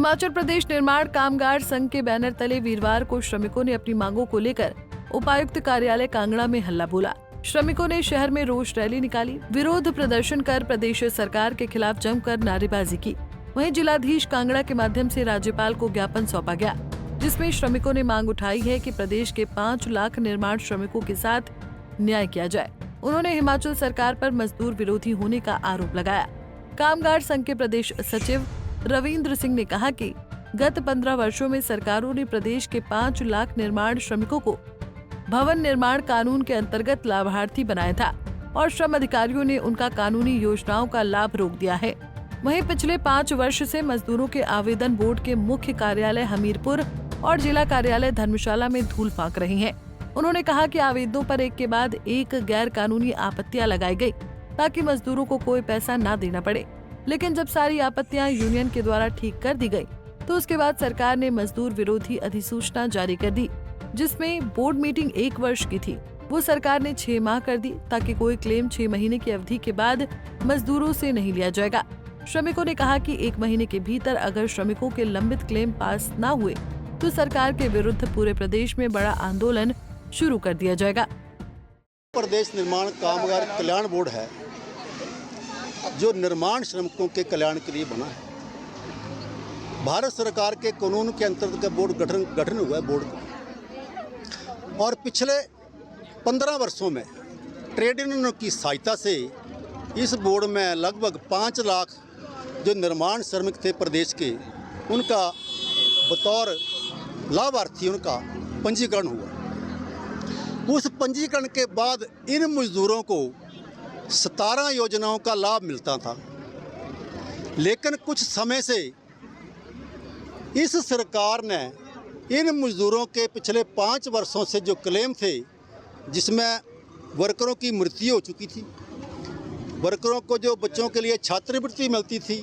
हिमाचल प्रदेश निर्माण कामगार संघ के बैनर तले वीरवार को श्रमिकों ने अपनी मांगों को लेकर उपायुक्त कार्यालय कांगड़ा में हल्ला बोला। श्रमिकों ने शहर में रोष रैली निकाली, विरोध प्रदर्शन कर प्रदेश सरकार के खिलाफ जमकर नारेबाजी की। वहीं जिलाधीश कांगड़ा के माध्यम से राज्यपाल को ज्ञापन सौंपा गया, जिसमें श्रमिकों ने मांग उठाई है कि प्रदेश के 5 लाख निर्माण श्रमिकों के साथ न्याय किया जाए। उन्होंने हिमाचल सरकार पर मजदूर विरोधी होने का आरोप लगाया। कामगार संघ के प्रदेश सचिव रविंद्र सिंह ने कहा कि गत 15 वर्षों में सरकारों ने प्रदेश के 5 लाख निर्माण श्रमिकों को भवन निर्माण कानून के अंतर्गत लाभार्थी बनाया था और श्रम अधिकारियों ने उनका कानूनी योजनाओं का लाभ रोक दिया है। वहीं पिछले 5 वर्ष से मजदूरों के आवेदन बोर्ड के मुख्य कार्यालय हमीरपुर और जिला कार्यालय धर्मशाला में धूल फांक रही हैं। उन्होंने कहा कि आवेदनों पर एक के बाद एक गैर कानूनी आपत्तियां लगाई गई ताकि मजदूरों को कोई पैसा न देना पड़े, लेकिन जब सारी आपत्तियां यूनियन के द्वारा ठीक कर दी गई तो उसके बाद सरकार ने मजदूर विरोधी अधिसूचना जारी कर दी, जिसमें बोर्ड मीटिंग 1 वर्ष की थी, वो सरकार ने 6 माह कर दी ताकि कोई क्लेम 6 महीने की अवधि के बाद मजदूरों से नहीं लिया जाएगा। श्रमिकों ने कहा कि 1 महीने के भीतर अगर श्रमिकों के लंबित क्लेम पास न हुए तो सरकार के विरुद्ध पूरे प्रदेश में बड़ा आंदोलन शुरू कर दिया जाएगा। प्रदेश निर्माण कामगार कल्याण बोर्ड है जो निर्माण श्रमिकों के कल्याण के लिए बना है। भारत सरकार के कानून के अंतर्गत बोर्ड गठन हुआ है बोर्ड का, और पिछले 15 वर्षों में ट्रेड यूनियनों की सहायता से इस बोर्ड में लगभग 5 लाख जो निर्माण श्रमिक थे प्रदेश के, उनका बतौर लाभार्थी उनका पंजीकरण हुआ। उस पंजीकरण के बाद इन मजदूरों को 17 योजनाओं का लाभ मिलता था, लेकिन कुछ समय से इस सरकार ने इन मजदूरों के पिछले 5 वर्षों से जो क्लेम थे, जिसमें वर्करों की मृत्यु हो चुकी थी, वर्करों को जो बच्चों के लिए छात्रवृत्ति मिलती थी,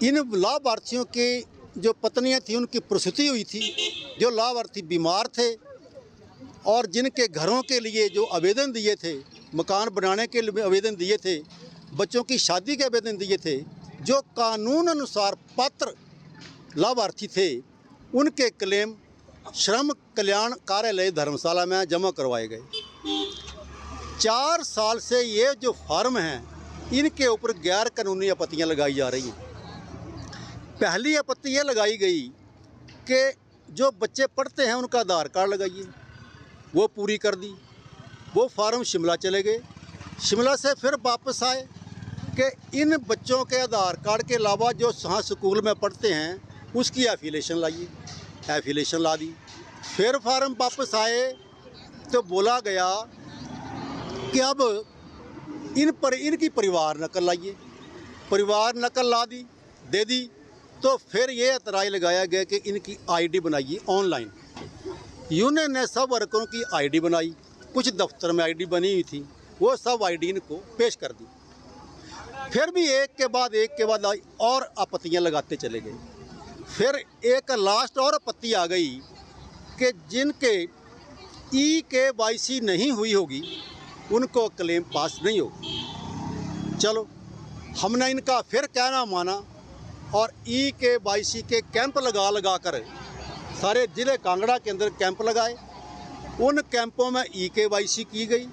इन लाभार्थियों के जो पत्नियां थी उनकी प्रसूति हुई थी, जो लाभार्थी बीमार थे और जिनके घरों के लिए जो आवेदन दिए थे, मकान बनाने के लिए आवेदन दिए थे, बच्चों की शादी के आवेदन दिए थे, जो कानून अनुसार पात्र लाभार्थी थे, उनके क्लेम श्रम कल्याण कार्यालय धर्मशाला में जमा करवाए गए। 4 साल से ये जो फार्म हैं, इनके ऊपर गैर कानूनी आपत्तियाँ लगाई जा रही हैं। पहली आपत्ति ये लगाई गई कि जो बच्चे पढ़ते हैं उनका आधार कार्ड लगाइए, वो पूरी कर दी। वो फार्म शिमला चले गए, शिमला से फिर वापस आए कि इन बच्चों के आधार कार्ड के अलावा जो जहाँ स्कूल में पढ़ते हैं उसकी एफिलेशन लाइए, एफिलेशन ला दी। फिर फार्म वापस आए तो बोला गया कि अब इनकी परिवार नकल लाइए, परिवार नकल ला दी, दे दी। तो फिर ये एतराज़ लगाया गया कि इनकी आईडी बनाइए ऑनलाइन। यूनियन ने सब वर्करों की आईडी बनाई, कुछ दफ्तर में आईडी बनी हुई थी, वो सब आईडी इनको पेश कर दी। फिर भी एक के बाद और आपत्तियां लगाते चले गए। फिर एक लास्ट और आपत्ति आ गई कि जिनके EKYC नहीं हुई होगी उनको क्लेम पास नहीं होगी। चलो, हमने इनका फिर कहना माना और EKYC के कैंप लगा कर सारे ज़िले कांगड़ा के अंदर कैंप लगाए। उन कैंपों में EKYC की गई,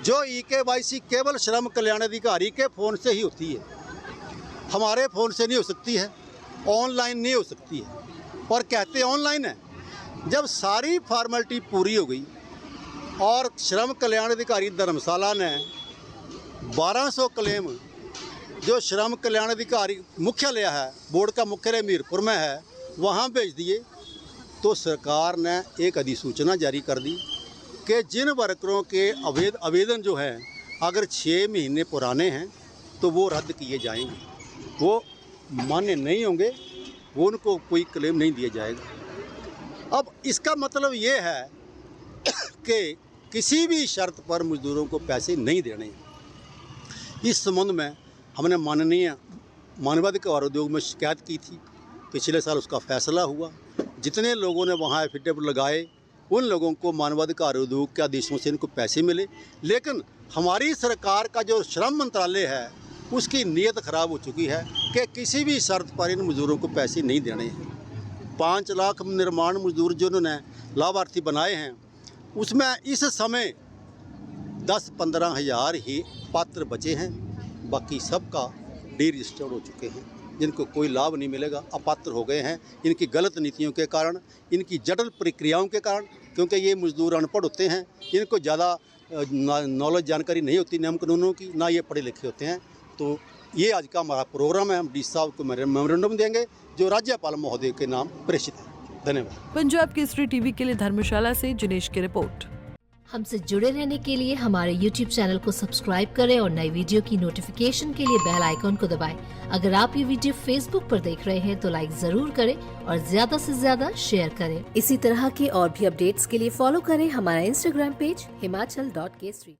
जो EKYC केवल श्रम कल्याण अधिकारी के फ़ोन से ही होती है, हमारे फ़ोन से नहीं हो सकती है, ऑनलाइन नहीं हो सकती है। और कहते ऑनलाइन है। जब सारी फॉर्मेलिटी पूरी हो गई और श्रम कल्याण अधिकारी धर्मशाला ने 1200 क्लेम जो श्रम कल्याण अधिकारी मुख्यालय है, बोर्ड का मुख्यालय मीरपुर में है, वहाँ भेज दिए, तो सरकार ने एक अधिसूचना जारी कर दी कि जिन वर्करों के आवेदन जो हैं अगर 6 महीने पुराने हैं तो वो रद्द किए जाएंगे, वो मान्य नहीं होंगे, वो उनको कोई क्लेम नहीं दिया जाएगा। अब इसका मतलब ये है कि किसी भी शर्त पर मजदूरों को पैसे नहीं देने। इस संबंध में हमने माननीय मानवाधिकार उद्योग में शिकायत की थी, पिछले साल उसका फैसला हुआ। जितने लोगों ने वहाँ एफिडेविट लगाए उन लोगों को मानवाधिकार उद्योग के आदेशों से इनको पैसे मिले, लेकिन हमारी सरकार का जो श्रम मंत्रालय है उसकी नीयत ख़राब हो चुकी है। कि किसी भी शर्त पर इन मजदूरों को पैसे नहीं देने हैं। 5 लाख निर्माण मजदूर जो उन्होंने लाभार्थी बनाए हैं, उसमें इस समय 10-15 हज़ार ही पात्र बचे हैं। बाकी सबका डी रजिस्टर्ड हो चुके हैं, जिनको कोई लाभ नहीं मिलेगा, अपात्र हो गए हैं इनकी गलत नीतियों के कारण, इनकी जटिल प्रक्रियाओं के कारण। क्योंकि ये मजदूर अनपढ़ होते हैं, इनको ज़्यादा नॉलेज जानकारी नहीं होती नियम कानूनों की, ना ये पढ़े लिखे होते हैं। तो ये आज का हमारा प्रोग्राम है। हम डी साहब को मेमोरेंडम देंगे जो राज्यपाल महोदय के नाम प्रेषित है। धन्यवाद। पंजाब केसरी टीवी के लिए धर्मशाला से जिनेश की रिपोर्ट। हमसे जुड़े रहने के लिए हमारे YouTube चैनल को सब्सक्राइब करें और नई वीडियो की नोटिफिकेशन के लिए बेल आइकॉन को दबाएं। अगर आप ये वीडियो Facebook पर देख रहे हैं तो लाइक जरूर करें और ज्यादा से ज्यादा शेयर करें। इसी तरह के और भी अपडेट्स के लिए फॉलो करें हमारा Instagram पेज himachal.kesri।